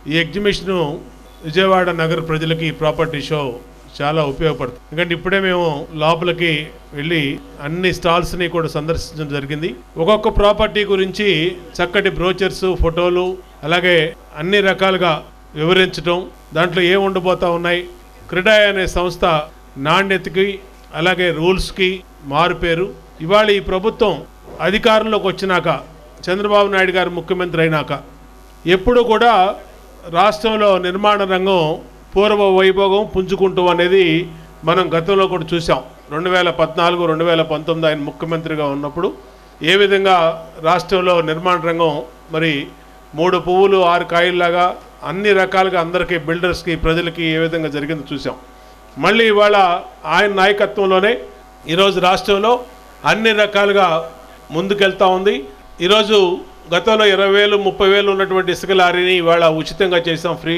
ఈ ఎగ్జిబిషన్ విజయవాడ నగర ప్రజలకి ప్రాపర్టీ షో చాలా ఉపయోగపడుతుంది. ఎందుకంటే ఇప్పుడే మేము లోపలికి వెళ్ళి అన్ని స్టాల్స్ని కూడా సందర్శించడం జరిగింది. ఒక్కొక్క ప్రాపర్టీ గురించి చక్కటి బ్రోచర్స్, ఫోటోలు, అలాగే అన్ని రకాలుగా వివరించడం, దాంట్లో ఏ ఉండబోతా ఉన్నాయి, క్రెడాయ్ అనే సంస్థ నాణ్యతకి అలాగే రూల్స్కి మారుపేరు. ఇవాళ ఈ ప్రభుత్వం అధికారంలోకి వచ్చినాక, చంద్రబాబు నాయుడు గారు ముఖ్యమంత్రి అయినాక ఎప్పుడు కూడా రాష్ట్రంలో నిర్మాణ రంగం పూర్వ వైభోగం పుంజుకుంటూ అనేది మనం గతంలో కూడా చూసాం. 2014, 2019 ఆయన ముఖ్యమంత్రిగా ఉన్నప్పుడు ఏ విధంగా రాష్ట్రంలో నిర్మాణ రంగం మరి 3 పువ్వులు 6 కాయల్లాగా అన్ని రకాలుగా అందరికీ, బిల్డర్స్కి, ప్రజలకి ఏ విధంగా జరిగిందో చూసాం. మళ్ళీ ఇవాళ ఆయన నాయకత్వంలోనే ఈరోజు రాష్ట్రంలో అన్ని రకాలుగా ముందుకెళ్తా ఉంది. ఈరోజు గతంలో 20,000, 30,000 ఉన్నటువంటి ఇసుక లారీని ఇవాళ ఉచితంగా చేసాం, ఫ్రీ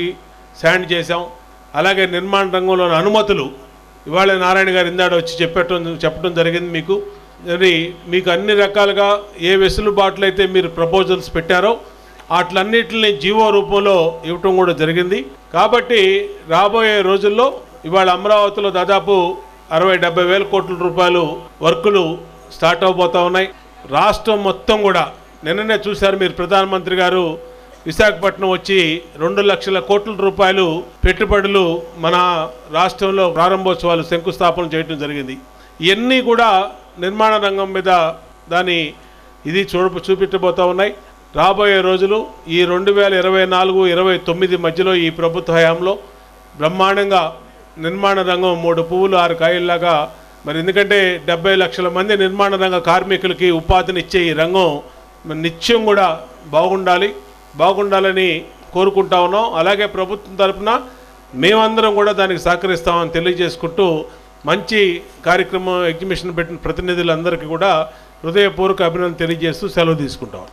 శాండ్ చేసాం. అలాగే నిర్మాణ రంగంలోని అనుమతులు ఇవాళ నారాయణ గారు ఇందాడ వచ్చి చెప్పడం జరిగింది. మీకు అన్ని రకాలుగా ఏ వెసులుబాట్లు అయితే మీరు ప్రపోజల్స్ పెట్టారో వాటిలన్నిటిని జీవో రూపంలో ఇవ్వటం కూడా జరిగింది. కాబట్టి రాబోయే రోజుల్లో ఇవాళ అమరావతిలో దాదాపు 60-70 వేల కోట్ల రూపాయలు వర్కులు స్టార్ట్ అవబోతూ ఉన్నాయి. రాష్ట్రం మొత్తం కూడా నిన్ననే చూశారు మీరు, ప్రధానమంత్రి గారు విశాఖపట్నం వచ్చి 2 లక్షల కోట్ల రూపాయలు పెట్టుబడులు మన రాష్ట్రంలో ప్రారంభోత్సవాలు, శంకుస్థాపన చేయడం జరిగింది. ఇవన్నీ కూడా నిర్మాణ రంగం మీద దాని ఇది చూపించబోతూ ఉన్నాయి. రాబోయే రోజులు ఈ 2024-29 మధ్యలో ఈ ప్రభుత్వ హయాంలో బ్రహ్మాండంగా నిర్మాణ రంగం 3 పువ్వులు 6 కాయల్లాగా మరి, ఎందుకంటే 70 లక్షల మంది నిర్మాణ రంగ కార్మికులకి ఉపాధినిచ్చే ఈ రంగం నిత్యం కూడా బాగుండాలని కోరుకుంటా ఉన్నాం. అలాగే ప్రభుత్వం తరఫున మేమందరం కూడా దానికి సహకరిస్తామని తెలియజేసుకుంటూ, మంచి కార్యక్రమం ఎగ్జిబిషన్ పెట్టిన ప్రతినిధులందరికీ కూడా హృదయపూర్వక అభినందనలు తెలియజేస్తూ సెలవు తీసుకుంటాం.